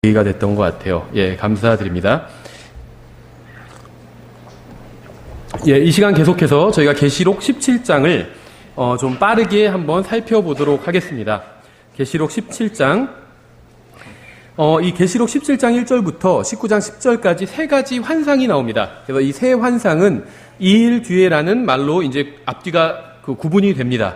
얘기가 됐던 것 같아요. 예, 감사드립니다. 예, 이 시간 계속해서 저희가 계시록 17장을 좀 빠르게 한번 살펴보도록 하겠습니다. 계시록 17장. 이 계시록 17장 1절부터 19장 10절까지 세 가지 환상이 나옵니다. 그래서 이 세 환상은 이일 뒤에라는 말로 이제 앞뒤가 구분이 됩니다.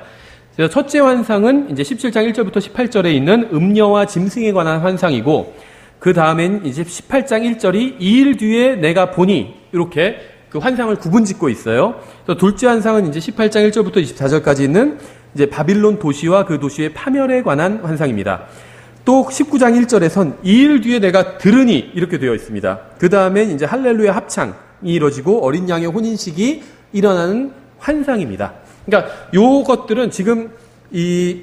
그래서 첫째 환상은 이제 17장 1절부터 18절에 있는 음녀와 짐승에 관한 환상이고, 그 다음엔 이제 18장 1절이 이일 뒤에 내가 보니, 이렇게 그 환상을 구분 짓고 있어요. 또 둘째 환상은 이제 18장 1절부터 24절까지 있는 이제 바빌론 도시와 그 도시의 파멸에 관한 환상입니다. 또 19장 1절에선 이일 뒤에 내가 들으니, 이렇게 되어 있습니다. 그 다음엔 이제 할렐루야 합창이 이루어지고 어린 양의 혼인식이 일어나는 환상입니다. 그러니까 요것들은 지금 이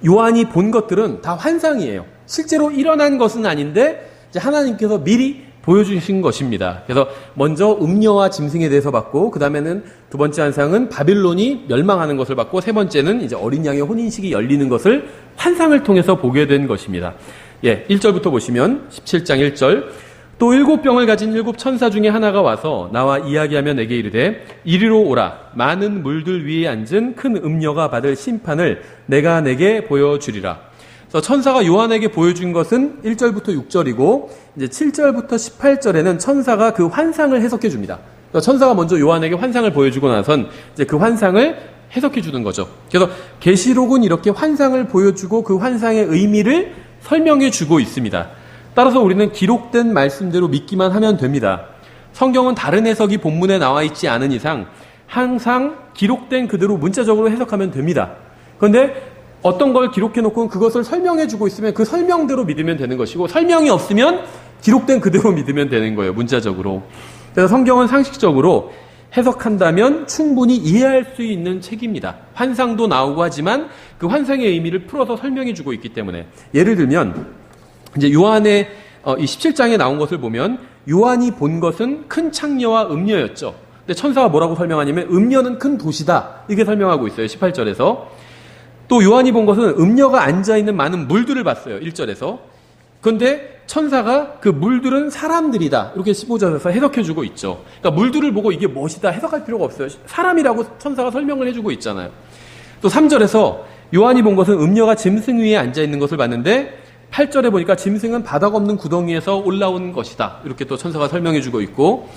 요한이 본 것들은 다 환상이에요. 실제로 일어난 것은 아닌데 이제 하나님께서 미리 보여주신 것입니다. 그래서 먼저 음녀와 짐승에 대해서 봤고, 그 다음에는 두 번째 환상은 바빌론이 멸망하는 것을 봤고, 세 번째는 이제 어린 양의 혼인식이 열리는 것을 환상을 통해서 보게 된 것입니다. 예, 1절부터 보시면 17장 1절. 또 7병을 가진 7 천사 중에 하나가 와서 나와 이야기하며 내게 이르되 이리로 오라. 많은 물들 위에 앉은 큰 음녀가 받을 심판을 내가 내게 보여주리라. 그래서 천사가 요한에게 보여준 것은 1절부터 6절이고, 이제 7절부터 18절에는 천사가 그 환상을 해석해 줍니다. 천사가 먼저 요한에게 환상을 보여주고 나선 이제 그 환상을 해석해 주는 거죠. 그래서 계시록은 이렇게 환상을 보여주고 그 환상의 의미를 설명해 주고 있습니다. 따라서 우리는 기록된 말씀대로 믿기만 하면 됩니다. 성경은 다른 해석이 본문에 나와 있지 않은 이상 항상 기록된 그대로 문자적으로 해석하면 됩니다. 그런데 어떤 걸 기록해놓고 그것을 설명해주고 있으면 그 설명대로 믿으면 되는 것이고, 설명이 없으면 기록된 그대로 믿으면 되는 거예요, 문자적으로. 그래서 성경은 상식적으로 해석한다면 충분히 이해할 수 있는 책입니다. 환상도 나오고 하지만 그 환상의 의미를 풀어서 설명해주고 있기 때문에. 예를 들면 이제 요한의 이 17장에 나온 것을 보면 요한이 본 것은 큰 창녀와 음녀였죠. 근데 천사가 뭐라고 설명하냐면 음녀는 큰 도시다, 이렇게 설명하고 있어요, 18절에서. 또 요한이 본 것은 음녀가 앉아있는 많은 물들을 봤어요, 1절에서. 그런데 천사가 그 물들은 사람들이다, 이렇게 15절에서 해석해주고 있죠. 그러니까 물들을 보고 이게 무엇이다 해석할 필요가 없어요. 사람이라고 천사가 설명을 해주고 있잖아요. 또 3절에서 요한이 본 것은 음녀가 짐승 위에 앉아있는 것을 봤는데 8절에 보니까 짐승은 바닥 없는 구덩이에서 올라온 것이다, 이렇게 또 천사가 설명해주고 있고,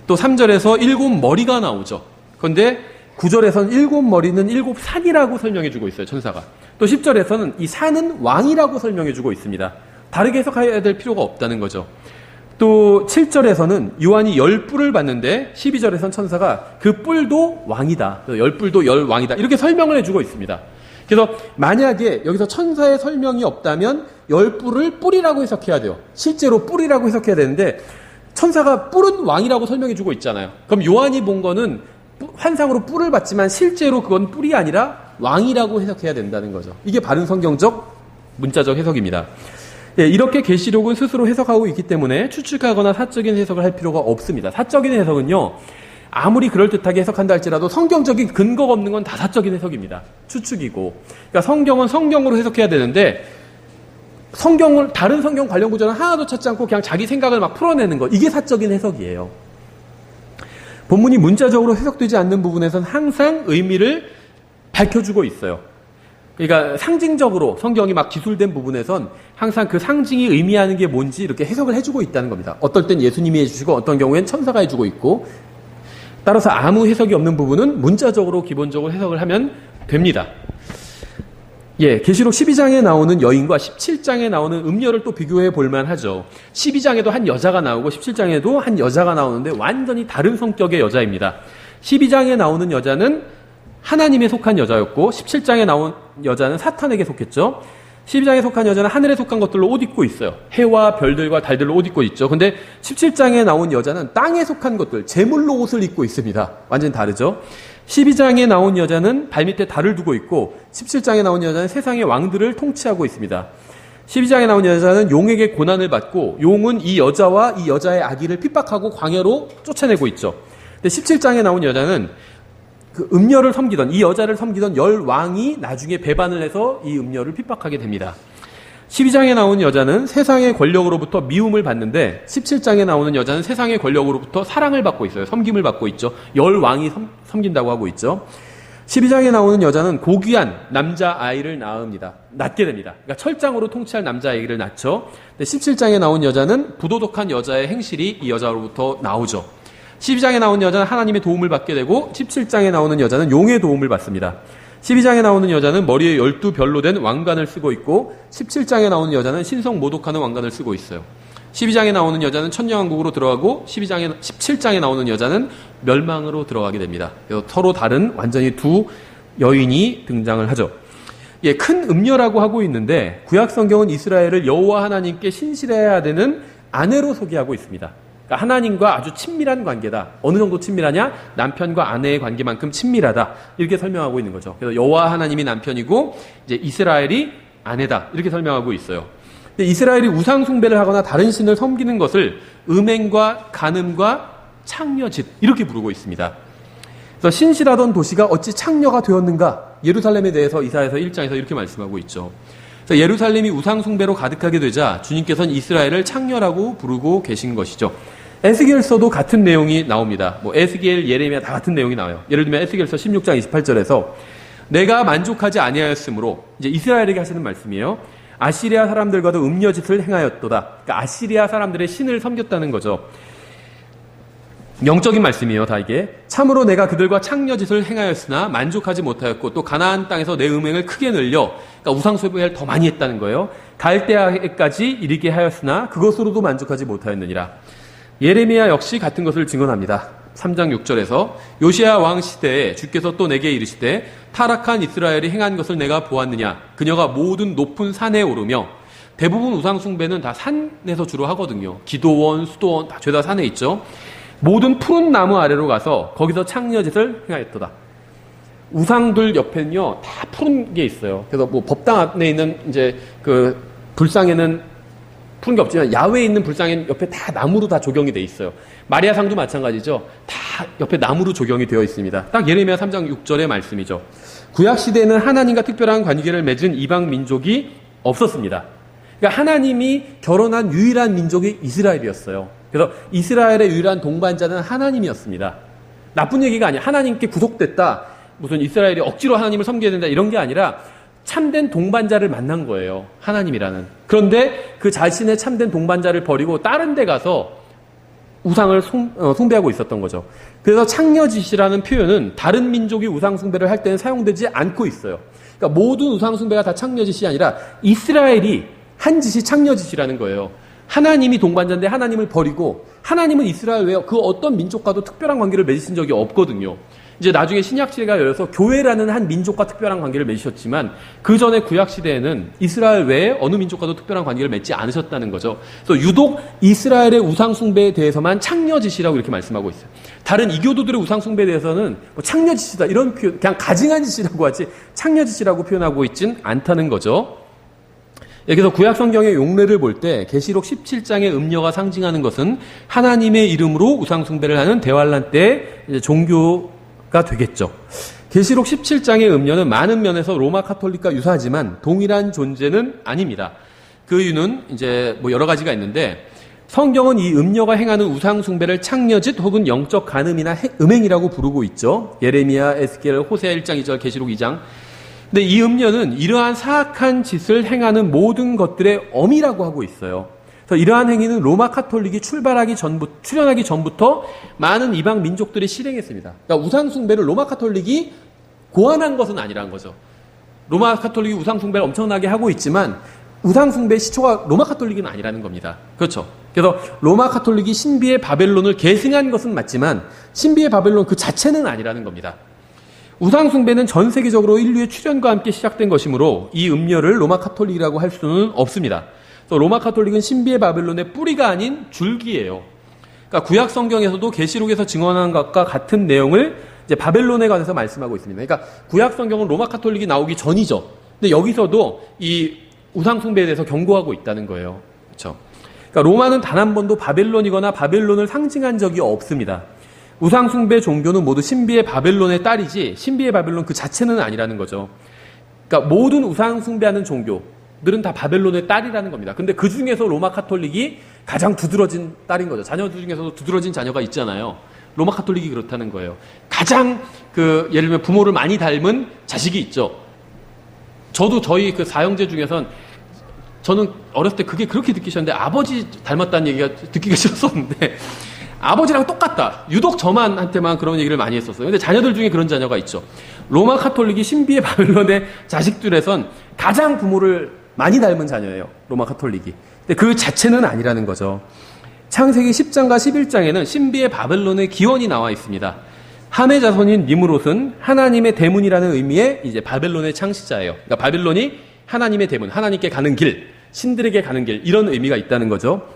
또 3절에서 7 머리가 나오죠. 그런데 9절에서는 7 머리는 7 산이라고 설명해주고 있어요, 천사가. 또 10절에서는 이 산은 왕이라고 설명해주고 있습니다. 다르게 해석해야 될 필요가 없다는 거죠. 또 7절에서는 요한이 10뿔을 봤는데 12절에서는 천사가 그 뿔도 왕이다, 10뿔도 10왕이다, 이렇게 설명을 해주고 있습니다. 그래서 만약에 여기서 천사의 설명이 없다면 10뿔을 뿔이라고 해석해야 돼요. 실제로 뿔이라고 해석해야 되는데 천사가 뿔은 왕이라고 설명해주고 있잖아요. 그럼 요한이 본 거는 환상으로 뿔을 봤지만 실제로 그건 뿔이 아니라 왕이라고 해석해야 된다는 거죠. 이게 바른 성경적 문자적 해석입니다. 예, 이렇게 계시록은 스스로 해석하고 있기 때문에 추측하거나 사적인 해석을 할 필요가 없습니다. 사적인 해석은요, 아무리 그럴듯하게 해석한다 할지라도 성경적인 근거가 없는 건 다 사적인 해석입니다. 추측이고. 그러니까 성경은 성경으로 해석해야 되는데 성경을, 다른 성경 관련 구절은 하나도 찾지 않고 그냥 자기 생각을 막 풀어내는 것, 이게 사적인 해석이에요. 본문이 문자적으로 해석되지 않는 부분에서는 항상 의미를 밝혀주고 있어요. 그러니까 상징적으로 성경이 막 기술된 부분에선 항상 그 상징이 의미하는 게 뭔지 이렇게 해석을 해주고 있다는 겁니다. 어떨 땐 예수님이 해주시고 어떤 경우엔 천사가 해주고 있고, 따라서 아무 해석이 없는 부분은 문자적으로 기본적으로 해석을 하면 됩니다. 예, 계시록 12장에 나오는 여인과 17장에 나오는 음녀를 또 비교해 볼만 하죠. 12장에도 한 여자가 나오고 17장에도 한 여자가 나오는데 완전히 다른 성격의 여자입니다. 12장에 나오는 여자는 하나님에 속한 여자였고 17장에 나온 여자는 사탄에게 속했죠. 12장에 속한 여자는 하늘에 속한 것들로 옷 입고 있어요. 해와 별들과 달들로 옷 입고 있죠. 근데 17장에 나온 여자는 땅에 속한 것들, 제물로 옷을 입고 있습니다. 완전히 다르죠. 12장에 나온 여자는 발밑에 달을 두고 있고 17장에 나온 여자는 세상의 왕들을 통치하고 있습니다. 12장에 나온 여자는 용에게 고난을 받고 용은 이 여자와 이 여자의 아기를 핍박하고 광야로 쫓아내고 있죠. 근데 17장에 나온 여자는 그 음녀를 섬기던, 이 여자를 섬기던 10왕이 나중에 배반을 해서 이 음녀를 핍박하게 됩니다. 12장에 나오는 여자는 세상의 권력으로부터 미움을 받는데 17장에 나오는 여자는 세상의 권력으로부터 사랑을 받고 있어요. 섬김을 받고 있죠. 열 왕이 섬긴다고 하고 있죠. 12장에 나오는 여자는 고귀한 남자아이를 낳게 됩니다. 그러니까 철장으로 통치할 남자아이를 낳죠. 근데 17장에 나온 여자는 부도덕한 여자의 행실이 이 여자로부터 나오죠. 12장에 나오는 여자는 하나님의 도움을 받게 되고 17장에 나오는 여자는 용의 도움을 받습니다. 12장에 나오는 여자는 머리에 12별로 된 왕관을 쓰고 있고 17장에 나오는 여자는 신성 모독하는 왕관을 쓰고 있어요. 12장에 나오는 여자는 천년왕국으로 들어가고 17장에 나오는 여자는 멸망으로 들어가게 됩니다. 그래서 서로 다른 완전히 두 여인이 등장을 하죠. 예, 큰 음녀라고 하고 있는데 구약 성경은 이스라엘을 여호와 하나님께 신실해야 되는 아내로 소개하고 있습니다. 그러니까 하나님과 아주 친밀한 관계다. 어느 정도 친밀하냐? 남편과 아내의 관계만큼 친밀하다. 이렇게 설명하고 있는 거죠. 그래서 여호와 하나님이 남편이고 이제 이스라엘이 아내다. 이렇게 설명하고 있어요. 근데 이스라엘이 우상 숭배를 하거나 다른 신을 섬기는 것을 음행과 간음과 창녀짓 이렇게 부르고 있습니다. 그래서 신실하던 도시가 어찌 창녀가 되었는가? 예루살렘에 대해서 이사야서 1장에서 이렇게 말씀하고 있죠. 그래서 예루살렘이 우상 숭배로 가득하게 되자 주님께서는 이스라엘을 창녀라고 부르고 계신 것이죠. 에스겔서도 같은 내용이 나옵니다. 에스겔, 예레미야 다 같은 내용이 나와요. 예를 들면 에스겔서 16장 28절에서 내가 만족하지 아니하였으므로 이제 이스라엘에게 하시는 말씀이에요. 아시리아 사람들과도 음녀짓을 행하였도다. 그러니까 아시리아 사람들의 신을 섬겼다는 거죠. 영적인 말씀이에요, 다 이게. 참으로 내가 그들과 창녀짓을 행하였으나 만족하지 못하였고 또 가나안 땅에서 내 음행을 크게 늘려 그러니까 우상숭배를 더 많이 했다는 거예요. 갈대아에까지 이르게 하였으나 그것으로도 만족하지 못하였느니라. 예레미야 역시 같은 것을 증언합니다. 3장 6절에서 요시야 왕 시대에 주께서 또 내게 이르시되 타락한 이스라엘이 행한 것을 내가 보았느냐. 그녀가 모든 높은 산에 오르며 대부분 우상숭배는 다 산에서 주로 하거든요. 기도원, 수도원 다 죄다 산에 있죠. 모든 푸른 나무 아래로 가서 거기서 창녀짓을 행하였도다. 우상들 옆에는요 다 푸른 게 있어요. 그래서 법당 안에 있는 이제 그 불상에는 푸른 게 없지만 야외에 있는 불상에는 옆에 다 나무로 다 조경이 돼 있어요. 마리아상도 마찬가지죠. 다 옆에 나무로 조경이 되어 있습니다. 딱 예레미야 3장 6절의 말씀이죠. 구약 시대에는 하나님과 특별한 관계를 맺은 이방 민족이 없었습니다. 그러니까 하나님이 결혼한 유일한 민족이 이스라엘이었어요. 그래서 이스라엘의 유일한 동반자는 하나님이었습니다. 나쁜 얘기가 아니에요. 하나님께 구속됐다. 무슨 이스라엘이 억지로 하나님을 섬겨야 된다. 이런 게 아니라 참된 동반자를 만난 거예요. 하나님이라는. 그런데 그 자신의 참된 동반자를 버리고 다른 데 가서 우상을 숭배하고 있었던 거죠. 그래서 창녀짓이라는 표현은 다른 민족이 우상 숭배를 할 때는 사용되지 않고 있어요. 그러니까 모든 우상 숭배가 다 창녀짓이 아니라 이스라엘이 한 짓이 창녀짓이라는 거예요. 하나님이 동반자인데 하나님을 버리고 하나님은 이스라엘 외에 그 어떤 민족과도 특별한 관계를 맺으신 적이 없거든요. 이제 나중에 신약시대가 열려서 교회라는 한 민족과 특별한 관계를 맺으셨지만 그 전에 구약시대에는 이스라엘 외에 어느 민족과도 특별한 관계를 맺지 않으셨다는 거죠. 그래서 유독 이스라엘의 우상숭배에 대해서만 창녀짓이라고 이렇게 말씀하고 있어요. 다른 이교도들의 우상숭배에 대해서는 창녀짓이다 이런 표현, 그냥 가증한 짓이라고 하지 창녀짓이라고 표현하고 있진 않다는 거죠. 여기서 구약 성경의 용례를 볼 때 계시록 17장의 음녀가 상징하는 것은 하나님의 이름으로 우상 숭배를 하는 대환란 때의 종교가 되겠죠. 계시록 17장의 음녀는 많은 면에서 로마 카톨릭과 유사하지만 동일한 존재는 아닙니다. 그 이유는 이제 여러 가지가 있는데 성경은 이 음녀가 행하는 우상 숭배를 창녀짓 혹은 영적 간음이나 음행이라고 부르고 있죠. 예레미야, 에스겔, 호세아 1장 2절, 계시록 2장. 근데 이 음녀는 이러한 사악한 짓을 행하는 모든 것들의 어미라고 하고 있어요. 그래서 이러한 행위는 로마 카톨릭이 출현하기 전부터 많은 이방 민족들이 실행했습니다. 그러니까 우상 숭배를 로마 카톨릭이 고안한 것은 아니라는 거죠. 로마 카톨릭이 우상 숭배를 엄청나게 하고 있지만 우상 숭배의 시초가 로마 카톨릭은 아니라는 겁니다. 그렇죠. 그래서 로마 카톨릭이 신비의 바벨론을 계승한 것은 맞지만 신비의 바벨론 그 자체는 아니라는 겁니다. 우상 숭배는 전 세계적으로 인류의 출현과 함께 시작된 것이므로 이 음녀를 로마 카톨릭이라고 할 수는 없습니다. 그래서 로마 카톨릭은 신비의 바벨론의 뿌리가 아닌 줄기예요. 그러니까 구약 성경에서도 계시록에서 증언한 것과 같은 내용을 이제 바벨론에 관해서 말씀하고 있습니다. 그러니까 구약 성경은 로마 카톨릭이 나오기 전이죠. 근데 여기서도 이 우상 숭배에 대해서 경고하고 있다는 거예요. 그렇죠? 그러니까 로마는 단 한 번도 바벨론이거나 바벨론을 상징한 적이 없습니다. 우상 숭배 종교는 모두 신비의 바벨론의 딸이지 신비의 바벨론 그 자체는 아니라는 거죠. 그러니까 모든 우상 숭배하는 종교, 자녀들은 다 바벨론의 딸이라는 겁니다. 근데 그 중에서 로마 카톨릭이 가장 두드러진 딸인 거죠. 자녀들 중에서도 두드러진 자녀가 있잖아요. 로마 카톨릭이 그렇다는 거예요. 가장 예를 들면 부모를 많이 닮은 자식이 있죠. 저도 저희 그 사형제 중에선 저는 어렸을 때 그게 그렇게 느끼셨는데 아버지 닮았다는 얘기가 듣기가 싫었었는데 아버지랑 똑같다. 유독 저만한테만 그런 얘기를 많이 했었어요. 근데 자녀들 중에 그런 자녀가 있죠. 로마 카톨릭이 신비의 바벨론의 자식들에선 가장 부모를 많이 닮은 자녀예요. 로마 카톨릭이. 근데 그 자체는 아니라는 거죠. 창세기 10장과 11장에는 신비의 바벨론의 기원이 나와 있습니다. 함의 자손인 니므롯은 하나님의 대문이라는 의미의 이제 바벨론의 창시자예요. 그러니까 바벨론이 하나님의 대문, 하나님께 가는 길, 신들에게 가는 길, 이런 의미가 있다는 거죠.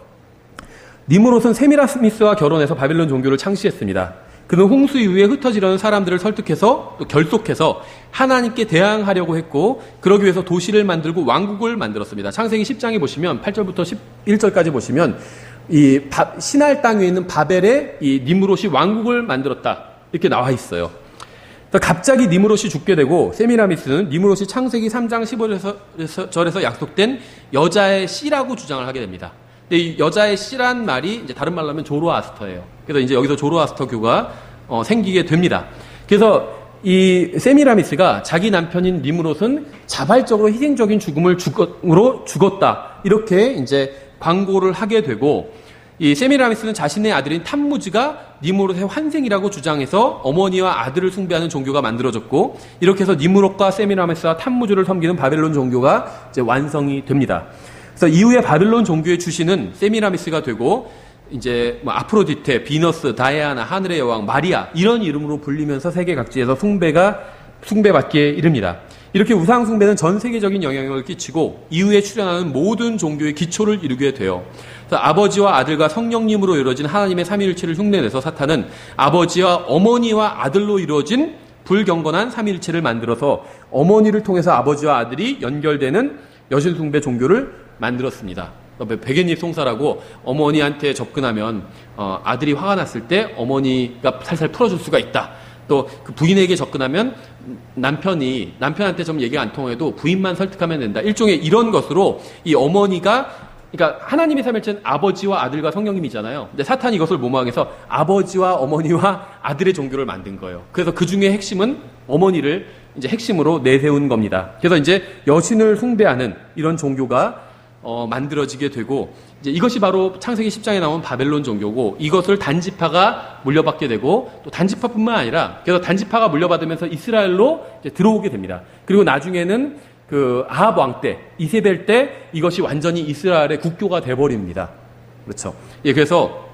니므롯은 세미라미스와 결혼해서 바벨론 종교를 창시했습니다. 그는 홍수 이후에 흩어지려는 사람들을 설득해서 또 결속해서 하나님께 대항하려고 했고, 그러기 위해서 도시를 만들고 왕국을 만들었습니다. 창세기 10장에 보시면 8절부터 11절까지 보시면 이 신할 땅에 있는 바벨에 이 니므롯이 왕국을 만들었다, 이렇게 나와 있어요. 갑자기 니므롯이 죽게 되고 세미라미스는 니므롯이 창세기 3장 15절에서 약속된 여자의 씨라고 주장을 하게 됩니다. 근데 이 여자의 씨란 말이 이제 다른 말로 하면 조로아스터예요. 그래서 이제 여기서 조로아스터교가 생기게 됩니다. 그래서 이 세미라미스가 자기 남편인 니므롯은 자발적으로 희생적인 죽음으로 죽었다, 이렇게 이제 광고를 하게 되고, 이 세미라미스는 자신의 아들인 탐무즈가 니므롯의 환생이라고 주장해서 어머니와 아들을 숭배하는 종교가 만들어졌고, 이렇게 해서 니므롯과 세미라미스와 탐무즈를 섬기는 바벨론 종교가 이제 완성이 됩니다. 그래서 이후에 바벨론 종교의 주신은 세미라미스가 되고, 이제 뭐 아프로디테, 비너스, 다이아나, 하늘의 여왕, 마리아, 이런 이름으로 불리면서 세계 각지에서 숭배받기에 이릅니다. 이렇게 우상 숭배는 전 세계적인 영향을 끼치고 이후에 출현하는 모든 종교의 기초를 이루게 돼요. 그래서 아버지와 아들과 성령님으로 이루어진 하나님의 삼위일체를 흉내내서 사탄은 아버지와 어머니와 아들로 이루어진 불경건한 삼위일체를 만들어서 어머니를 통해서 아버지와 아들이 연결되는 여신숭배 종교를 만들었습니다. 백엔잎 송사라고 어머니한테 접근하면 아들이 화가 났을 때 어머니가 살살 풀어줄 수가 있다. 또 그 부인에게 접근하면 남편한테 좀 얘기가 안 통해도 부인만 설득하면 된다. 일종의 이런 것으로 이 어머니가, 그러니까 하나님의 삼일체는 아버지와 아들과 성령님이잖아요. 근데 사탄이 이것을 모방해서 아버지와 어머니와 아들의 종교를 만든 거예요. 그래서 그 중에 핵심은 어머니를 이제 핵심으로 내세운 겁니다. 그래서 이제 여신을 숭배하는 이런 종교가 만들어지게 되고, 이제 이것이 바로 창세기 10장에 나온 바벨론 종교고, 이것을 단지파가 물려받게 되고, 또 단지파뿐만 아니라, 그래서 단지파가 물려받으면서 이스라엘로 이제 들어오게 됩니다. 그리고 나중에는 그 아합 왕 때, 이세벨 때 이것이 완전히 이스라엘의 국교가 돼버립니다. 그렇죠. 예, 그래서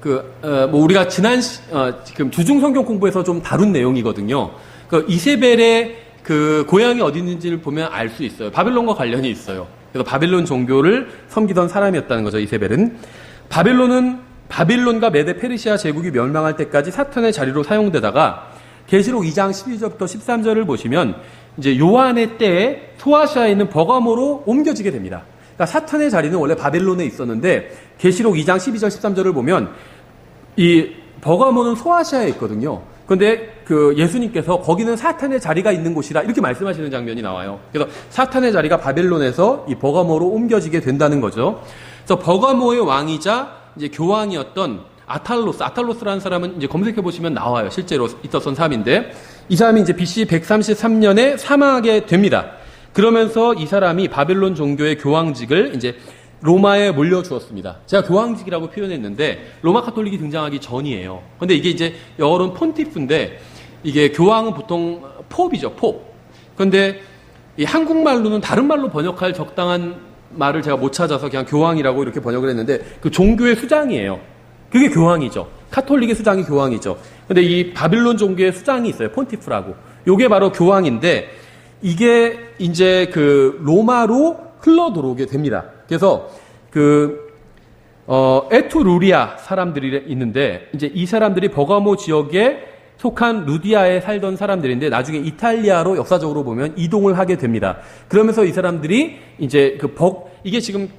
뭐 우리가 지금 주중성경 공부에서 좀 다룬 내용이거든요. 그 이세벨의 그 고향이 어디 있는지를 보면 알 수 있어요. 바벨론과 관련이 있어요. 그래서 바벨론 종교를 섬기던 사람이었다는 거죠, 이세벨은. 바빌론과 메데 페르시아 제국이 멸망할 때까지 사탄의 자리로 사용되다가 계시록 2장 12절부터 13절을 보시면 이제 요한의 때에 소아시아에 있는 버가모로 옮겨지게 됩니다. 그러니까 사탄의 자리는 원래 바벨론에 있었는데 계시록 2장 12절 13절을 보면 이 버가모는 소아시아에 있거든요. 그런데 그 예수님께서 거기는 사탄의 자리가 있는 곳이다, 이렇게 말씀하시는 장면이 나와요. 그래서 사탄의 자리가 바벨론에서 이 버가모로 옮겨지게 된다는 거죠. 그래서 버가모의 왕이자 이제 교황이었던 아탈로스라는 사람은 이제 검색해 보시면 나와요. 실제로 있었던 사람인데, 이 사람이 이제 BC 133년에 사망하게 됩니다. 그러면서 이 사람이 바벨론 종교의 교황직을 이제 로마에 몰려주었습니다. 제가 교황직이라고 표현했는데 로마 카톨릭이 등장하기 전이에요. 근데 이게 이제 영어로는 폰티프인데, 이게 교황은 보통 포비죠, 포. 그런데 이 한국말로는 다른 말로 번역할 적당한 말을 제가 못 찾아서 그냥 교황이라고 이렇게 번역을 했는데, 그 종교의 수장이에요. 그게 교황이죠. 카톨릭의 수장이 교황이죠. 근데 이 바빌론 종교의 수장이 있어요. 폰티프라고. 요게 바로 교황인데, 이게 이제 그 로마로 흘러 들어오게 됩니다. 그래서 에투루리아 사람들이 있는데, 이제 이 사람들이 버가모 지역에 속한 루디아에 살던 사람들인데 나중에 이탈리아로 역사적으로 보면 이동을 하게 됩니다. 그러면서 이 사람들이 이제 이게 지금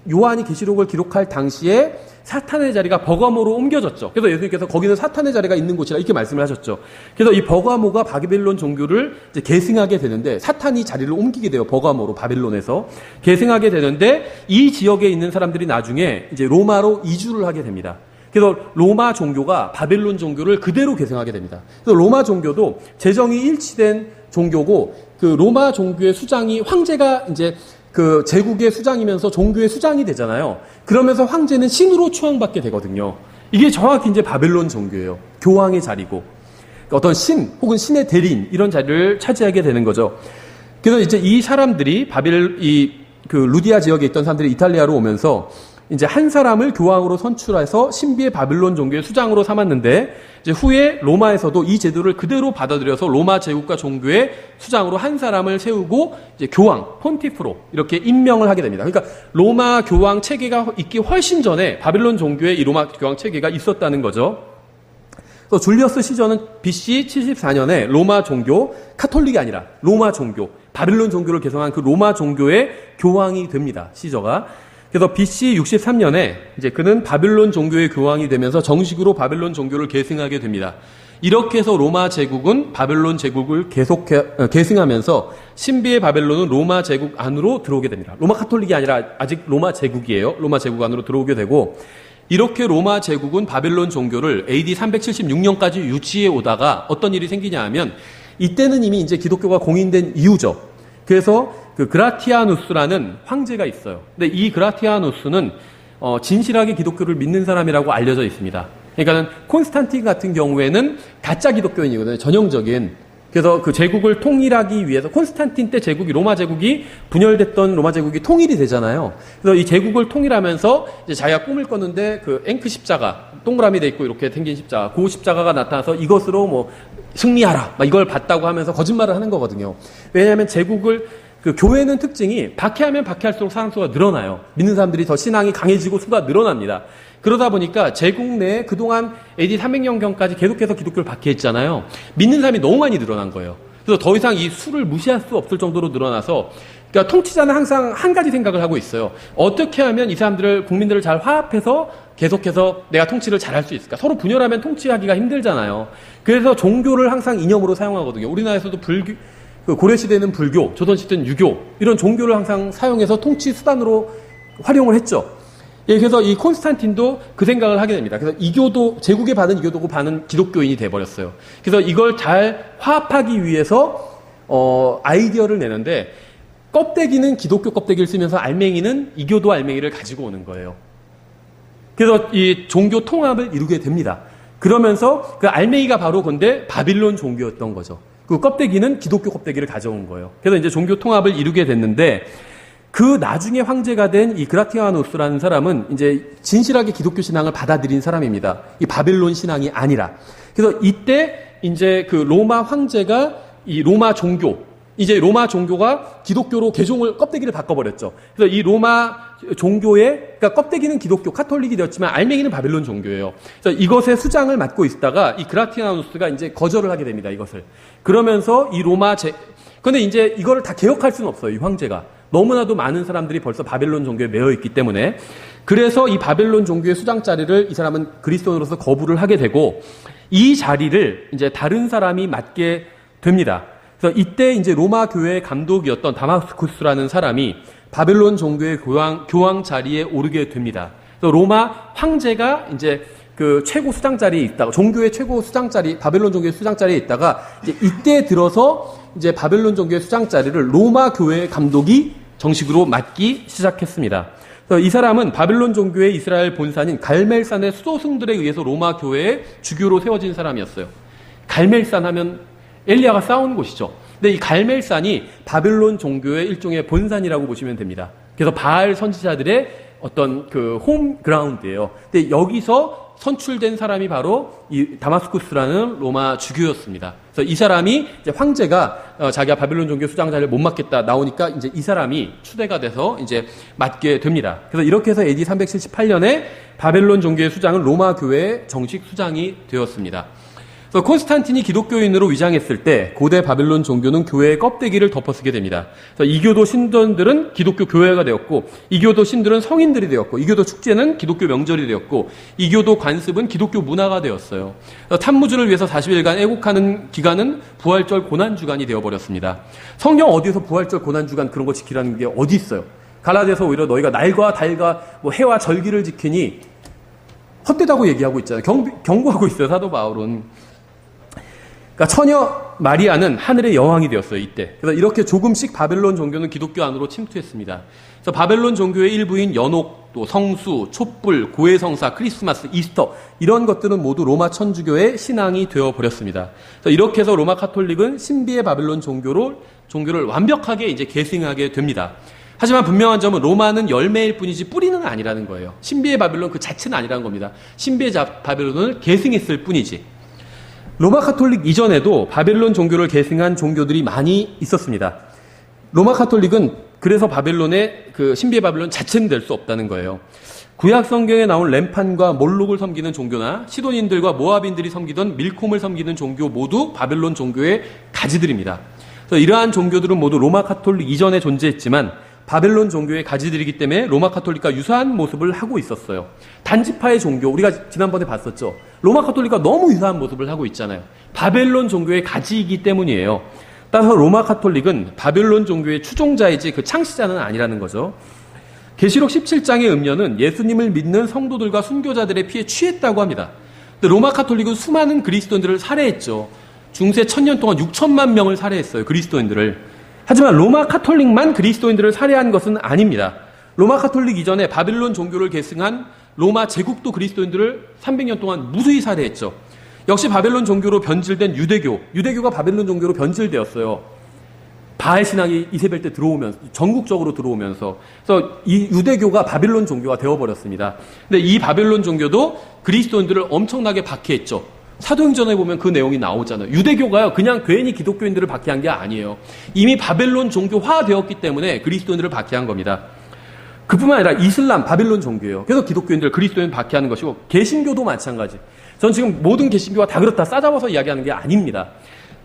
요한이 계시록을 기록할 당시에 사탄의 자리가 버가모로 옮겨졌죠. 그래서 예수님께서 거기는 사탄의 자리가 있는 곳이라 이렇게 말씀을 하셨죠. 그래서 이 버가모가 바빌론 종교를 이제 계승하게 되는데 사탄이 자리를 옮기게 돼요. 버가모로 바빌론에서 계승하게 되는데 이 지역에 있는 사람들이 나중에 이제 로마로 이주를 하게 됩니다. 그래서 로마 종교가 바빌론 종교를 그대로 계승하게 됩니다. 그래서 로마 종교도 재정이 일치된 종교고 그 로마 종교의 수장이 황제가 이제 그 제국의 수장이면서 종교의 수장이 되잖아요. 그러면서 황제는 신으로 추앙받게 되거든요. 이게 정확히 이제 바벨론 종교예요. 교황의 자리고 어떤 신 혹은 신의 대리인 이런 자리를 차지하게 되는 거죠. 그래서 이제 이 사람들이 그 루디아 지역에 있던 사람들이 이탈리아로 오면서 이제 한 사람을 교황으로 선출해서 신비의 바빌론 종교의 수장으로 삼았는데 이제 후에 로마에서도 이 제도를 그대로 받아들여서 로마 제국과 종교의 수장으로 한 사람을 세우고 이제 교황, 폰티프로 이렇게 임명을 하게 됩니다. 그러니까 로마 교황 체계가 있기 훨씬 전에 바빌론 종교의 이 로마 교황 체계가 있었다는 거죠. 그래서 줄리어스 시저는 BC 74년에 로마 종교, 카톨릭이 아니라 로마 종교, 바빌론 종교를 개성한 그 로마 종교의 교황이 됩니다. 시저가. 그래서 BC 63년에 이제 그는 바빌론 종교의 교황이 되면서 정식으로 바빌론 종교를 계승하게 됩니다. 이렇게 해서 로마 제국은 바빌론 제국을 계승하면서 신비의 바벨론은 로마 제국 안으로 들어오게 됩니다. 로마 카톨릭이 아니라 아직 로마 제국이에요. 로마 제국 안으로 들어오게 되고 이렇게 로마 제국은 바빌론 종교를 AD 376년까지 유지해 오다가 어떤 일이 생기냐 하면 이때는 이미 이제 기독교가 공인된 이후죠. 그래서 그 그라티아누스라는 황제가 있어요. 근데 이 그라티아누스는 진실하게 기독교를 믿는 사람이라고 알려져 있습니다. 그러니까는 콘스탄틴 같은 경우에는 가짜 기독교인이거든요. 전형적인. 그래서 그 제국을 통일하기 위해서 콘스탄틴 때 제국이 로마 제국이 분열됐던 로마 제국이 통일이 되잖아요. 그래서 이 제국을 통일하면서 이제 자기가 꿈을 꿨는데 그 앵크 십자가 동그라미 돼 있고 이렇게 생긴 십자가, 그 십자가가 나타나서 이것으로 뭐 승리하라, 막 이걸 봤다고 하면서 거짓말을 하는 거거든요. 왜냐하면 제국을 그 교회는 특징이 박해하면 박해할수록 사람 수가 늘어나요. 믿는 사람들이 더 신앙이 강해지고 수가 늘어납니다. 그러다 보니까 제국 내에 그동안 AD 300년경까지 계속해서 기독교를 박해했잖아요. 믿는 사람이 너무 많이 늘어난 거예요. 그래서 더 이상 이 수를 무시할 수 없을 정도로 늘어나서 그러니까 통치자는 항상 한 가지 생각을 하고 있어요. 어떻게 하면 이 사람들을 국민들을 잘 화합해서 계속해서 내가 통치를 잘할 수 있을까? 서로 분열하면 통치하기가 힘들잖아요. 그래서 종교를 항상 이념으로 사용하거든요. 우리나라에서도 고려시대는 불교, 조선시대는 유교 이런 종교를 항상 사용해서 통치 수단으로 활용을 했죠. 예, 그래서 이 콘스탄틴도 그 생각을 하게 됩니다. 그래서 이교도 제국의 반은 이교도고 반은 기독교인이 돼버렸어요. 그래서 이걸 잘 화합하기 위해서 아이디어를 내는데 껍데기는 기독교 껍데기를 쓰면서 알맹이는 이교도 알맹이를 가지고 오는 거예요. 그래서 이 종교 통합을 이루게 됩니다. 그러면서 그 알맹이가 바로 근데 바빌론 종교였던 거죠. 그 껍데기는 기독교 껍데기를 가져온 거예요. 그래서 이제 종교 통합을 이루게 됐는데 그 나중에 황제가 된 이 그라티아누스라는 사람은 이제 진실하게 기독교 신앙을 받아들인 사람입니다. 이 바빌론 신앙이 아니라. 그래서 이때 이제 그 로마 황제가 이 로마 종교, 이제 로마 종교가 기독교로 개종을 껍데기를 바꿔버렸죠. 그래서 이 로마 종교의 그러니까 껍데기는 기독교 카톨릭이 되었지만 알맹이는 바빌론 종교예요. 그래서 이것의 수장을 맡고 있다가 이 그라티아누스가 이제 거절을 하게 됩니다. 이것을 그러면서 이 근데 이제 이거를 다 개혁할 수는 없어요. 이 황제가 너무나도 많은 사람들이 벌써 바벨론 종교에 매여 있기 때문에 그래서 이 바벨론 종교의 수장 자리를 이 사람은 그리스도인으로서 거부를 하게 되고 이 자리를 이제 다른 사람이 맡게 됩니다. 그래서 이때 이제 로마 교회의 감독이었던 다마스쿠스라는 사람이 바벨론 종교의 교황 자리에 오르게 됩니다. 그래서 로마 황제가 이제 그 최고 수장 자리에 있다가 종교의 최고 수장 자리, 바벨론 종교의 수장 자리에 있다가 이제 이때 들어서 이제 바벨론 종교의 수장 자리를 로마 교회의 감독이 정식으로 맡기 시작했습니다. 그래서 이 사람은 바벨론 종교의 이스라엘 본산인 갈멜산의 수도승들에 의해서 로마 교회의 주교로 세워진 사람이었어요. 갈멜산 하면 엘리야가 쌓은 곳이죠. 근데 이 갈멜산이 바벨론 종교의 일종의 본산이라고 보시면 됩니다. 그래서 바알 선지자들의 어떤 그 홈그라운드예요. 근데 여기서 선출된 사람이 바로 이 다마스쿠스라는 로마 주교였습니다. 그래서 이 사람이 이제 황제가 자기가 바벨론 종교 수장 자리를 못 맡겠다 나오니까 이제 이 사람이 추대가 돼서 이제 맡게 됩니다. 그래서 이렇게 해서 AD 378년에 바벨론 종교의 수장은 로마 교회의 정식 수장이 되었습니다. 그래서 콘스탄틴이 기독교인으로 위장했을 때 고대 바벨론 종교는 교회의 껍데기를 덮어쓰게 됩니다. 그래서 이교도 신전들은 기독교 교회가 되었고, 이교도 신들은 성인들이 되었고, 이교도 축제는 기독교 명절이 되었고, 이교도 관습은 기독교 문화가 되었어요. 그래서 탐무주를 위해서 40일간 애국하는 기간은 부활절 고난주간이 되어버렸습니다. 성경 어디서 부활절 고난주간 그런 거 지키라는 게 어디 있어요? 갈라디아서 오히려 너희가 날과 달과 뭐 해와 절기를 지키니 헛되다고 얘기하고 있잖아요. 경고하고 있어요, 사도 바울은. 그러니까 처녀 마리아는 하늘의 여왕이 되었어요, 이때. 그래서 이렇게 조금씩 바벨론 종교는 기독교 안으로 침투했습니다. 그래서 바벨론 종교의 일부인 연옥, 또 성수, 촛불, 고해성사, 크리스마스, 이스터 이런 것들은 모두 로마 천주교의 신앙이 되어버렸습니다. 그래서 이렇게 해서 로마 카톨릭은 신비의 바벨론 종교를 완벽하게 이제 계승하게 됩니다. 하지만 분명한 점은 로마는 열매일 뿐이지 뿌리는 아니라는 거예요. 신비의 바벨론 그 자체는 아니라는 겁니다. 신비의 바벨론을 계승했을 뿐이지. 로마 카톨릭 이전에도 바벨론 종교를 계승한 종교들이 많이 있었습니다. 로마 카톨릭은 그래서 바벨론의 그 신비의 바벨론 자체는 될 수 없다는 거예요. 구약 성경에 나온 렘판과 몰록을 섬기는 종교나 시돈인들과 모압인들이 섬기던 밀콤을 섬기는 종교 모두 바벨론 종교의 가지들입니다. 그래서 이러한 종교들은 모두 로마 카톨릭 이전에 존재했지만 바벨론 종교의 가지들이기 때문에 로마 카톨릭과 유사한 모습을 하고 있었어요. 단지파의 종교, 우리가 지난번에 봤었죠. 로마 카톨릭과 너무 유사한 모습을 하고 있잖아요. 바벨론 종교의 가지이기 때문이에요. 따라서 로마 카톨릭은 바벨론 종교의 추종자이지 그 창시자는 아니라는 거죠. 계시록 17장의 음녀는 예수님을 믿는 성도들과 순교자들의 피에 취했다고 합니다. 근데 로마 카톨릭은 수많은 그리스도인들을 살해했죠. 중세 1000년 동안 6천만 명을 살해했어요, 그리스도인들을. 하지만 로마 카톨릭만 그리스도인들을 살해한 것은 아닙니다. 로마 카톨릭 이전에 바벨론 종교를 계승한 로마 제국도 그리스도인들을 300년 동안 무수히 살해했죠. 역시 바벨론 종교로 변질된 유대교가 바벨론 종교로 변질되었어요. 바알 신앙이 이세벨 때 들어오면서, 전국적으로 들어오면서. 그래서 이 유대교가 바벨론 종교가 되어버렸습니다. 근데 이 바벨론 종교도 그리스도인들을 엄청나게 박해했죠. 사도행전에 보면 그 내용이 나오잖아요. 유대교가요, 그냥 괜히 기독교인들을 박해한 게 아니에요. 이미 바벨론 종교화 되었기 때문에 그리스도인들을 박해한 겁니다. 그뿐만 아니라 이슬람, 바벨론 종교예요. 그래서 기독교인들, 그리스도인 박해하는 것이고, 개신교도 마찬가지. 전 지금 모든 개신교가 다 그렇다 싸잡아서 이야기하는 게 아닙니다.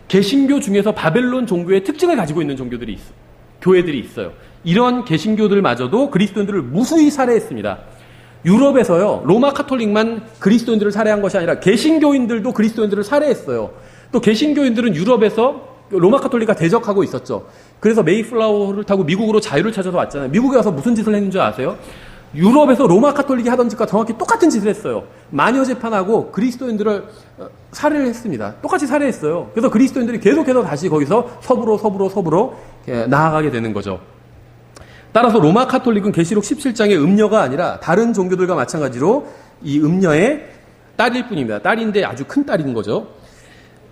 개신교 중에서 바벨론 종교의 특징을 가지고 있는 종교들이 있어요. 교회들이 있어요. 이런 개신교들마저도 그리스도인들을 무수히 살해했습니다. 유럽에서요, 로마 카톨릭만 그리스도인들을 살해한 것이 아니라 개신교인들도 그리스도인들을 살해했어요. 또 개신교인들은 유럽에서 로마 카톨릭과 대적하고 있었죠. 그래서 메이플라워를 타고 미국으로 자유를 찾아서 왔잖아요. 미국에 와서 무슨 짓을 했는 줄 아세요? 유럽에서 로마 카톨릭이 하던 짓과 정확히 똑같은 짓을 했어요. 마녀 재판하고 그리스도인들을 살해를 했습니다. 똑같이 살해했어요. 그래서 그리스도인들이 계속해서 다시 거기서 서부로 나아가게 되는 거죠. 따라서 로마 카톨릭은 계시록 17장의 음녀가 아니라 다른 종교들과 마찬가지로 이 음녀의 딸일 뿐입니다. 딸인데 아주 큰 딸인 거죠.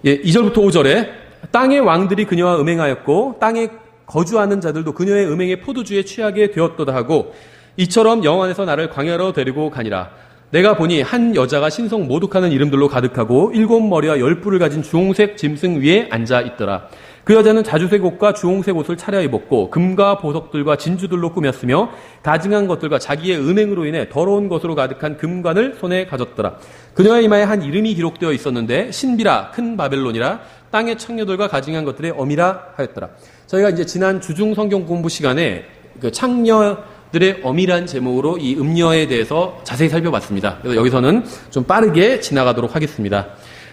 예, 2절부터 5절에 땅의 왕들이 그녀와 음행하였고 땅에 거주하는 자들도 그녀의 음행의 포도주에 취하게 되었도다 하고 이처럼 영원에서 나를 광야로 데리고 가니라. 내가 보니 한 여자가 신성 모독하는 이름들로 가득하고 7머리와 10뿔을 가진 주홍색 짐승 위에 앉아 있더라. 그 여자는 자주색 옷과 주홍색 옷을 차려입었고 금과 보석들과 진주들로 꾸몄으며 가증한 것들과 자기의 음행으로 인해 더러운 것으로 가득한 금관을 손에 가졌더라. 그녀의 이마에 한 이름이 기록되어 있었는데 신비라 큰 바벨론이라 땅의 창녀들과 가증한 것들의 어미라 하였더라. 저희가 이제 지난 주중 성경 공부 시간에 그 창녀들의 어미란 제목으로 이 음녀에 대해서 자세히 살펴봤습니다. 그래서 여기서는 좀 빠르게 지나가도록 하겠습니다.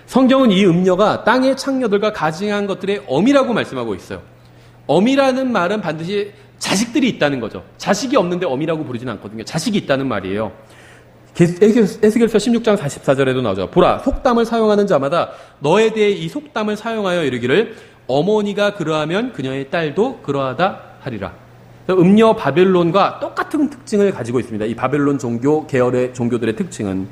성경은 이 음녀가 땅의 창녀들과 가증한 것들의 어미라고 말씀하고 있어요. 어미라는 말은 반드시 자식들이 있다는 거죠. 자식이 없는데 어미라고 부르지는 않거든요. 자식이 있다는 말이에요. 에스겔서 16장 44절에도 나오죠. 보라, 속담을 사용하는 자마다 너에 대해 이 속담을 사용하여 이르기를 어머니가 그러하면 그녀의 딸도 그러하다 하리라. 음녀 바벨론과 똑같은 특징을 가지고 있습니다. 이 바벨론 종교 계열의 종교들의 특징은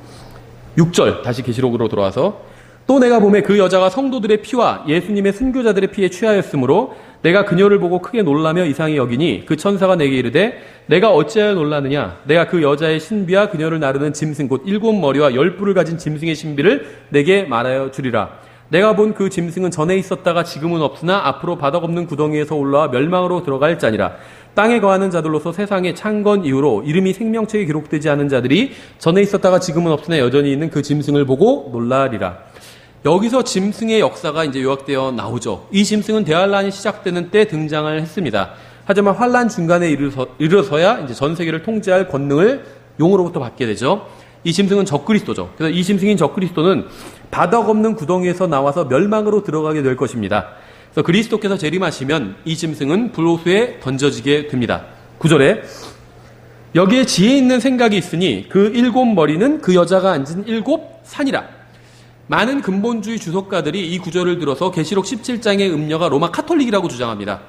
6절 다시 계시록으로 돌아와서 또 내가 보매 그 여자가 성도들의 피와 예수님의 순교자들의 피에 취하였으므로 내가 그녀를 보고 크게 놀라며 이상히 여기니 그 천사가 내게 이르되 내가 어찌하여 놀라느냐 내가 그 여자의 신비와 그녀를 나르는 짐승 곧 7머리와 10뿔을 가진 짐승의 신비를 내게 말하여 주리라. 내가 본 그 짐승은 전에 있었다가 지금은 없으나 앞으로 바닥 없는 구덩이에서 올라와 멸망으로 들어갈 자니라. 땅에 거하는 자들로서 세상의 창건 이후로 이름이 생명책에 기록되지 않은 자들이 전에 있었다가 지금은 없으나 여전히 있는 그 짐승을 보고 놀라리라. 여기서 짐승의 역사가 이제 요약되어 나오죠. 이 짐승은 대환란이 시작되는 때 등장을 했습니다. 하지만 환란 중간에 이르러서야 이제 전 세계를 통제할 권능을 용으로부터 받게 되죠. 이 짐승은 적그리스도죠. 그래서 이 짐승인 적그리스도는 바닥 없는 구덩이에서 나와서 멸망으로 들어가게 될 것입니다. 그래서 그리스도께서 재림하시면 이 짐승은 불호수에 던져지게 됩니다. 9절에 여기에 지혜 있는 생각이 있으니 그 7머리는 그 여자가 앉은 7산이라. 많은 근본주의 주석가들이 이 구절을 들어서 계시록 17장의 음녀가 로마 카톨릭이라고 주장합니다.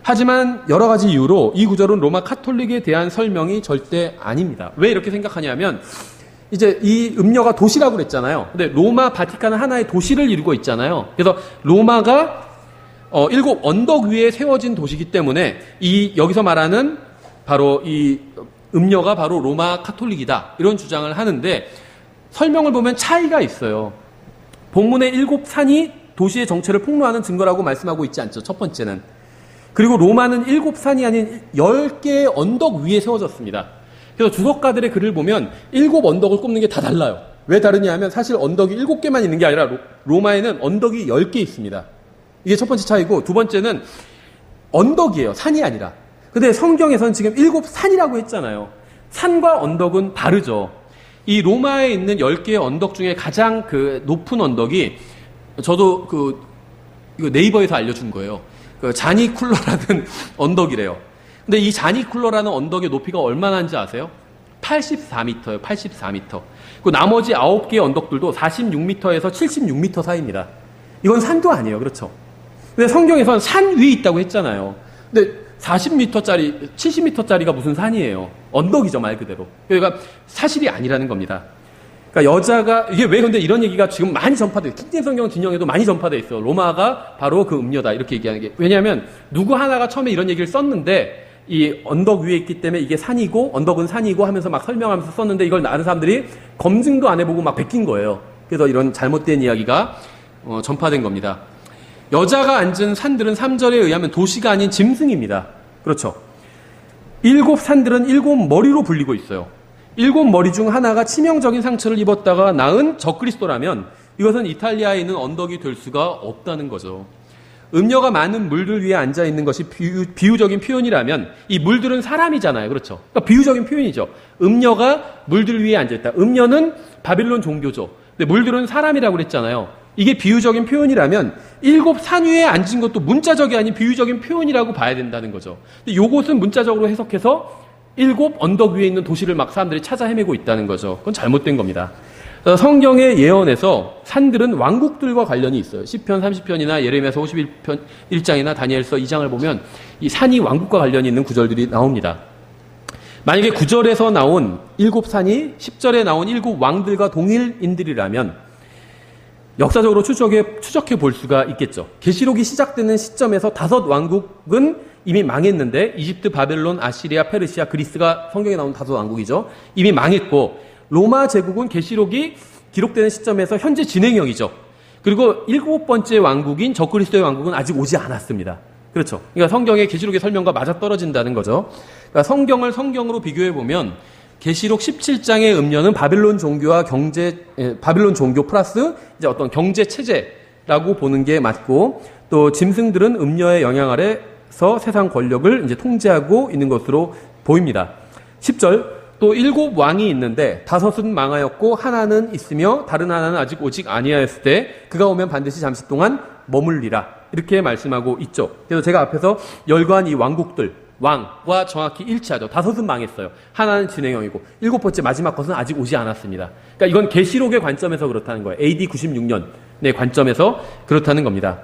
하지만 여러 가지 이유로 이 구절은 로마 카톨릭에 대한 설명이 절대 아닙니다. 왜 이렇게 생각하냐면 이제 이 음녀가 도시라고 그랬잖아요. 근데 로마 바티칸은 하나의 도시를 이루고 있잖아요. 그래서 로마가 7 언덕 위에 세워진 도시이기 때문에 이 여기서 말하는 바로 이 음녀가 바로 로마 카톨릭이다. 이런 주장을 하는데 설명을 보면 차이가 있어요. 본문의 7산이 도시의 정체를 폭로하는 증거라고 말씀하고 있지 않죠. 첫 번째는. 그리고 로마는 7산이 아닌 10개의 언덕 위에 세워졌습니다. 그래서 주석가들의 글을 보면 7 언덕을 꼽는 게 다 달라요. 왜 다르냐 하면 사실 언덕이 7개만 있는 게 아니라 로마에는 언덕이 10개 있습니다. 이게 첫 번째 차이고, 두 번째는 언덕이에요. 산이 아니라. 근데 성경에서는 지금 7산이라고 했잖아요. 산과 언덕은 다르죠. 이 로마에 있는 10개의 언덕 중에 가장 그 높은 언덕이 저도 이거 네이버에서 알려준 거예요. 그 자니쿨러라는 언덕이래요. 근데 이 자니쿨러라는 언덕의 높이가 얼마나 인지 아세요? 84m예요. 84m. 그 나머지 9개의 언덕들도 46m에서 76m 사이입니다. 이건 산도 아니에요. 그렇죠? 근데 성경에서는 산 위에 있다고 했잖아요. 근데 40m짜리, 70m짜리가 무슨 산이에요? 언덕이죠, 말 그대로. 그러니까 사실이 아니라는 겁니다. 그러니까 여자가, 이게 왜 근데 이런 얘기가 지금 많이 전파돼요. 킹제임스 성경 진영에도 많이 전파돼 있어요. 로마가 바로 그 음녀다. 이렇게 얘기하는 게. 왜냐하면 누구 하나가 처음에 이런 얘기를 썼는데 이 언덕 위에 있기 때문에 이게 산이고 언덕은 산이고 하면서 막 설명하면서 썼는데 이걸 아는 사람들이 검증도 안 해보고 막 베낀 거예요. 그래서 이런 잘못된 이야기가 전파된 겁니다. 여자가 앉은 산들은 3절에 의하면 도시가 아닌 짐승입니다. 그렇죠. 7산들은 7머리로 불리고 있어요. 7머리 중 하나가 치명적인 상처를 입었다가 나은 적그리스도라면 이것은 이탈리아에 있는 언덕이 될 수가 없다는 거죠. 음녀가 많은 물들 위에 앉아있는 것이 비유적인 표현이라면 이 물들은 사람이잖아요. 그렇죠. 그러니까 비유적인 표현이죠. 음녀가 물들 위에 앉아있다. 음녀는 바빌론 종교죠. 근데 물들은 사람이라고 그랬잖아요. 이게 비유적인 표현이라면 7산 위에 앉은 것도 문자적이 아닌 비유적인 표현이라고 봐야 된다는 거죠. 근데 요것은 문자적으로 해석해서 7 언덕 위에 있는 도시를 막 사람들이 찾아 헤매고 있다는 거죠. 그건 잘못된 겁니다. 성경의 예언에서 산들은 왕국들과 관련이 있어요. 시편 30편이나 예레미야서 51편 1장이나 다니엘서 2장을 보면 이 산이 왕국과 관련이 있는 구절들이 나옵니다. 만약에 9절에서 나온 7산이 10절에 나온 7 왕들과 동일인들이라면 역사적으로 추적해 볼 수가 있겠죠. 계시록이 시작되는 시점에서 5 왕국은 이미 망했는데 이집트, 바벨론, 아시리아, 페르시아, 그리스가 성경에 나온 5 왕국이죠. 이미 망했고 로마 제국은 계시록이 기록되는 시점에서 현재 진행형이죠. 그리고 7번째 왕국인 적그리스도의 왕국은 아직 오지 않았습니다. 그렇죠. 그러니까 성경의 계시록의 설명과 맞아떨어진다는 거죠. 그러니까 성경을 성경으로 비교해 보면 계시록 17장의 음녀는 바빌론 종교와 바빌론 종교 플러스 이제 어떤 경제 체제라고 보는 게 맞고, 또 짐승들은 음녀의 영향 아래서 세상 권력을 이제 통제하고 있는 것으로 보입니다. 10절, 또 7 왕이 있는데 5은 망하였고 하나는 있으며 다른 하나는 아직 오직 아니하였을 때 그가 오면 반드시 잠시 동안 머물리라. 이렇게 말씀하고 있죠. 그래서 제가 앞에서 열거한 이 왕국들, 왕과 정확히 일치하죠. 5은 망했어요. 하나는 진행형이고 7번째 마지막 것은 아직 오지 않았습니다. 그러니까 이건 계시록의 관점에서 그렇다는 거예요. AD 96년의 관점에서 그렇다는 겁니다.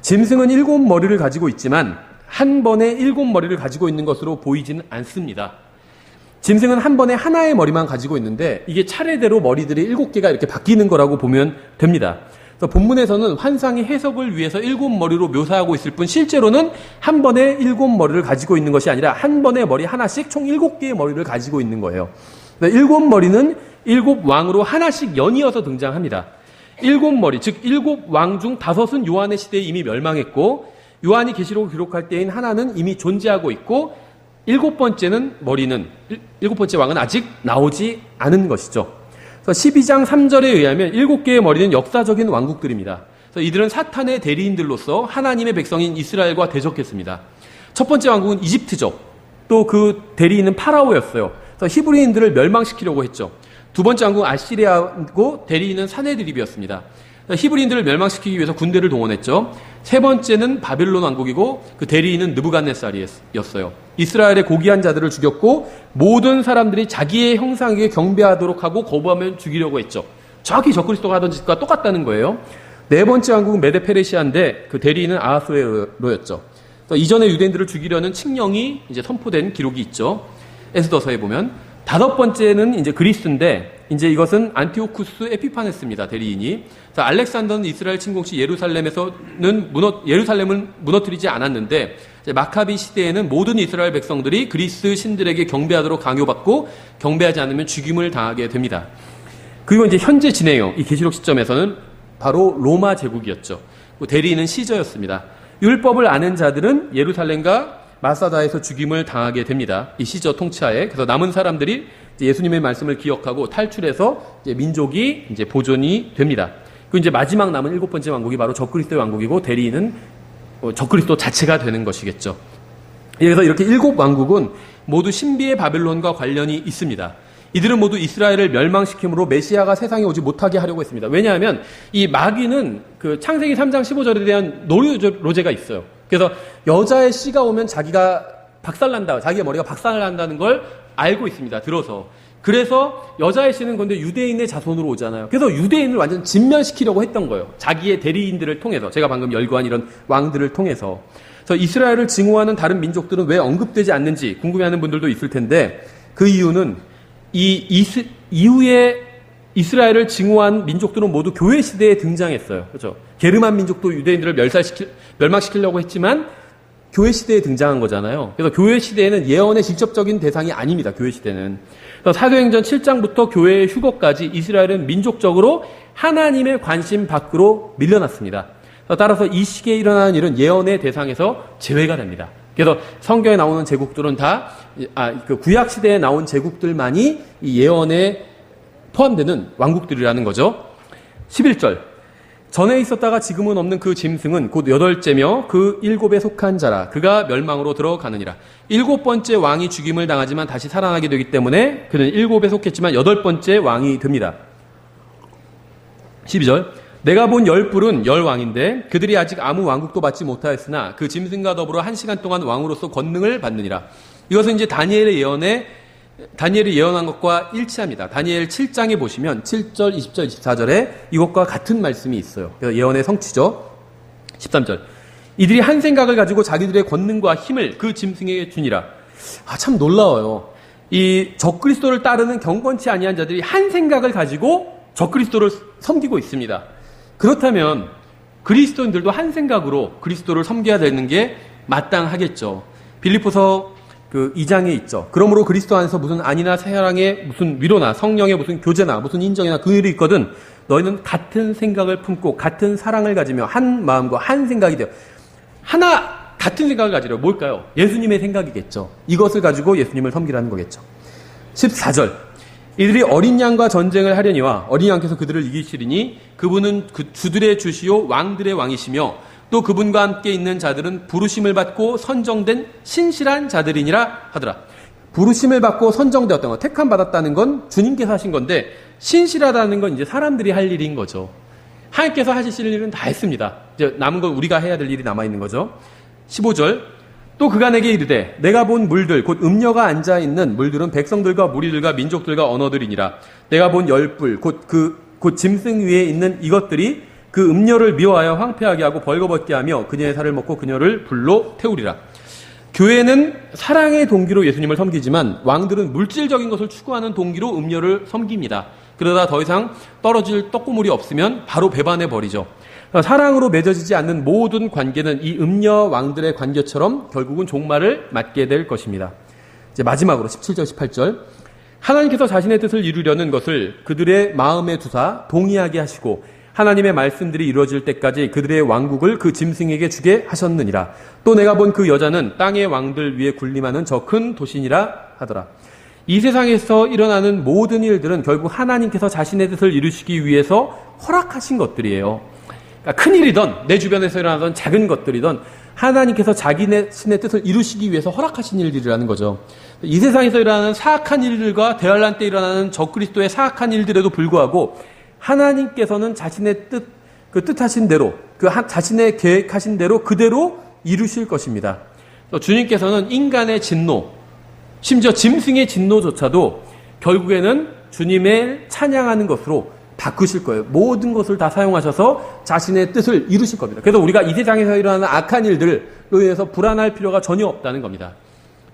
짐승은 7머리를 가지고 있지만 한 번에 7머리를 가지고 있는 것으로 보이지는 않습니다. 짐승은 한 번에 하나의 머리만 가지고 있는데 이게 차례대로 머리들이 7개가 이렇게 바뀌는 거라고 보면 됩니다. 그래서 본문에서는 환상의 해석을 위해서 7머리로 묘사하고 있을 뿐 실제로는 한 번에 7머리를 가지고 있는 것이 아니라 한 번에 머리 하나씩 총 7개의 머리를 가지고 있는 거예요. 7머리는 7 왕으로 하나씩 연이어서 등장합니다. 7머리, 즉 7 왕 중 5은 요한의 시대에 이미 멸망했고 요한이 계시록을 기록할 때인 하나는 이미 존재하고 있고 7번째 왕은 아직 나오지 않은 것이죠. 그래서 12장 3절에 의하면 7개의 머리는 역사적인 왕국들입니다. 그래서 이들은 사탄의 대리인들로서 하나님의 백성인 이스라엘과 대적했습니다. 첫 번째 왕국은 이집트죠. 또 그 대리인은 파라오였어요. 그래서 히브리인들을 멸망시키려고 했죠. 두 번째 왕국은 아시리아고 대리인은 사네드립이었습니다. 히브리인들을 멸망시키기 위해서 군대를 동원했죠. 세 번째는 바벨론 왕국이고 그 대리인은 느부갓네살이었어요. 이스라엘의 고귀한 자들을 죽였고 모든 사람들이 자기의 형상에게 경배하도록 하고 거부하면 죽이려고 했죠. 정확히 적그리스도가 하던 짓과 똑같다는 거예요. 네 번째 왕국은 메데페르시아인데 그 대리인은 아하수에로였죠. 이전에 유대인들을 죽이려는 칙령이 이제 선포된 기록이 있죠. 에스더서에 보면. 다섯 번째는 이제 그리스인데 이제 이것은 안티오쿠스 에피파네스입니다. 대리인이. 알렉산더는 이스라엘 침공 시 예루살렘은 무너뜨리지 않았는데 마카비 시대에는 모든 이스라엘 백성들이 그리스 신들에게 경배하도록 강요받고 경배하지 않으면 죽임을 당하게 됩니다. 그리고 이제 현재 진행형 이 계시록 시점에서는 바로 로마 제국이었죠. 대리인은 시저였습니다. 율법을 아는 자들은 예루살렘과 마사다에서 죽임을 당하게 됩니다. 이 시저 통치하에. 그래서 남은 사람들이 예수님의 말씀을 기억하고 탈출해서 이제 민족이 이제 보존이 됩니다. 그 이제 마지막 남은 7번째 왕국이 바로 적그리스도의 왕국이고 대리인은 적그리스도 자체가 되는 것이겠죠. 그래서 이렇게 7 왕국은 모두 신비의 바벨론과 관련이 있습니다. 이들은 모두 이스라엘을 멸망시킴으로 메시아가 세상에 오지 못하게 하려고 했습니다. 왜냐하면 이 마귀는 그 창세기 3장 15절에 대한 노유로제가 있어요. 그래서 여자의 씨가 오면 자기가 자기의 머리가 박살난다는 걸 알고 있습니다. 들어서. 그래서 여자의 씨는 근데 유대인의 자손으로 오잖아요. 그래서 유대인을 완전 진멸시키려고 했던 거예요. 자기의 대리인들을 통해서. 제가 방금 열거한 이런 왕들을 통해서. 그래서 이스라엘을 증오하는 다른 민족들은 왜 언급되지 않는지 궁금해하는 분들도 있을 텐데 그 이유는 이후에 이스라엘을 증오한 민족들은 모두 교회 시대에 등장했어요. 그렇죠? 게르만 민족도 유대인들을 멸망시키려고 했지만 교회 시대에 등장한 거잖아요. 그래서 교회 시대에는 예언의 직접적인 대상이 아닙니다. 교회 시대는. 그래서 사도행전 7장부터 교회의 휴거까지 이스라엘은 민족적으로 하나님의 관심 밖으로 밀려났습니다. 따라서 이 시기에 일어나는 일은 예언의 대상에서 제외가 됩니다. 그래서 성경에 나오는 제국들은 다 그 구약 시대에 나온 제국들만이 이 예언에 포함되는 왕국들이라는 거죠. 11절. 전에 있었다가 지금은 없는 그 짐승은 곧 8째며 그 7에 속한 자라. 그가 멸망으로 들어가느니라. 7번째 왕이 죽임을 당하지만 다시 살아나게 되기 때문에 그는 7에 속했지만 8번째 왕이 됩니다. 12절. 내가 본 10뿔은 10왕인데 그들이 아직 아무 왕국도 받지 못하였으나 그 짐승과 더불어 1시간 동안 왕으로서 권능을 받느니라. 이것은 이제 다니엘이 예언한 것과 일치합니다. 다니엘 7장에 보시면 7절, 20절, 24절에 이것과 같은 말씀이 있어요. 그래서 예언의 성취죠. 13절. 이들이 한 생각을 가지고 자기들의 권능과 힘을 그 짐승에게 주니라. 참 놀라워요. 이 적그리스도를 따르는 경건치 아니한 자들이 한 생각을 가지고 적그리스도를 섬기고 있습니다. 그렇다면 그리스도인들도 한 생각으로 그리스도를 섬겨야 되는 게 마땅하겠죠. 빌립보서 그 2장에 있죠. 그러므로 그리스도 안에서 무슨 안이나 사랑의 무슨 위로나 성령의 무슨 교제나 무슨 인정이나 긍휼이 있거든 너희는 같은 생각을 품고 같은 사랑을 가지며 한 마음과 한 생각이 되어 하나 같은 생각을 가지려. 뭘까요? 예수님의 생각이겠죠. 이것을 가지고 예수님을 섬기라는 거겠죠. 14절. 이들이 어린 양과 전쟁을 하려니와 어린 양께서 그들을 이기시리니 그분은 그 주들의 주시요 왕들의 왕이시며 또 그분과 함께 있는 자들은 부르심을 받고 선정된 신실한 자들이니라 하더라. 부르심을 받고 선정되었던 것, 택함 받았다는 건 주님께서 하신 건데 신실하다는 건 이제 사람들이 할 일인 거죠. 하나님께서 하실 일은 다 했습니다. 이제 남은 건 우리가 해야 될 일이 남아있는 거죠. 15절. 또 그가 내게 이르되 내가 본 물들 곧 음녀가 앉아있는 물들은 백성들과 무리들과 민족들과 언어들이니라. 내가 본 10뿔 곧 짐승 위에 있는 이것들이 그 음녀를 미워하여 황폐하게 하고 벌거벗게 하며 그녀의 살을 먹고 그녀를 불로 태우리라. 교회는 사랑의 동기로 예수님을 섬기지만 왕들은 물질적인 것을 추구하는 동기로 음녀를 섬깁니다. 그러다 더 이상 떨어질 떡고물이 없으면 바로 배반해버리죠. 사랑으로 맺어지지 않는 모든 관계는 이 음녀 왕들의 관계처럼 결국은 종말을 맞게 될 것입니다. 이제 마지막으로 17절, 18절. 하나님께서 자신의 뜻을 이루려는 것을 그들의 마음에 두사 동의하게 하시고 하나님의 말씀들이 이루어질 때까지 그들의 왕국을 그 짐승에게 주게 하셨느니라. 또 내가 본 그 여자는 땅의 왕들 위에 군림하는 저 큰 도신이라 하더라. 이 세상에서 일어나는 모든 일들은 결국 하나님께서 자신의 뜻을 이루시기 위해서 허락하신 것들이에요. 그러니까 큰 일이든 내 주변에서 일어나던 작은 것들이든 하나님께서 자신의 뜻을 이루시기 위해서 허락하신 일들이라는 거죠. 이 세상에서 일어나는 사악한 일들과 대환란 때 일어나는 적그리스도의 사악한 일들에도 불구하고 하나님께서는 자신의 뜻하신 대로, 자신의 계획하신 대로 그대로 이루실 것입니다. 주님께서는 인간의 진노, 심지어 짐승의 진노조차도 결국에는 주님의 찬양하는 것으로 바꾸실 거예요. 모든 것을 다 사용하셔서 자신의 뜻을 이루실 겁니다. 그래서 우리가 이 세상에서 일어나는 악한 일들로 인해서 불안할 필요가 전혀 없다는 겁니다.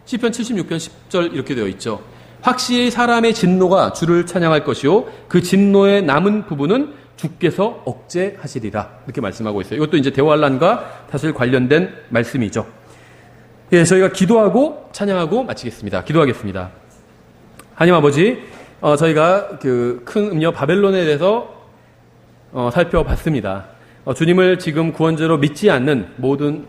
시편 76편 10절 이렇게 되어 있죠. 확실히 사람의 진노가 주를 찬양할 것이요 그 진노의 남은 부분은 주께서 억제하시리라. 이렇게 말씀하고 있어요. 이것도 이제 대환란과 사실 관련된 말씀이죠. 예, 저희가 기도하고 찬양하고 마치겠습니다. 기도하겠습니다. 하나님 아버지, 저희가 그 큰 음녀 바벨론에 대해서 살펴봤습니다. 주님을 지금 구원자로 믿지 않는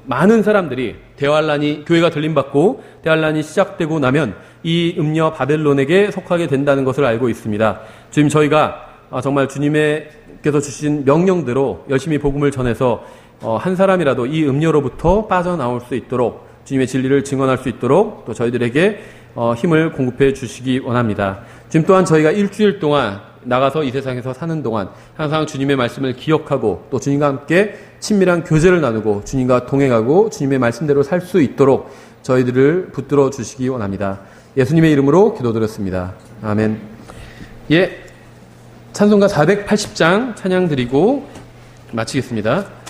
많은 사람들이 대환란이 교회가 들림받고 대환란이 시작되고 나면 이 음녀 바벨론에게 속하게 된다는 것을 알고 있습니다. 주님, 저희가 정말 주님께서 주신 명령대로 열심히 복음을 전해서 한 사람이라도 이 음녀로부터 빠져나올 수 있도록 주님의 진리를 증언할 수 있도록 또 저희들에게 힘을 공급해 주시기 원합니다. 지금 또한 저희가 일주일 동안 나가서 이 세상에서 사는 동안 항상 주님의 말씀을 기억하고 또 주님과 함께 친밀한 교제를 나누고 주님과 동행하고 주님의 말씀대로 살 수 있도록 저희들을 붙들어 주시기 원합니다. 예수님의 이름으로 기도드렸습니다. 아멘. 예, 찬송가 480장 찬양 드리고 마치겠습니다.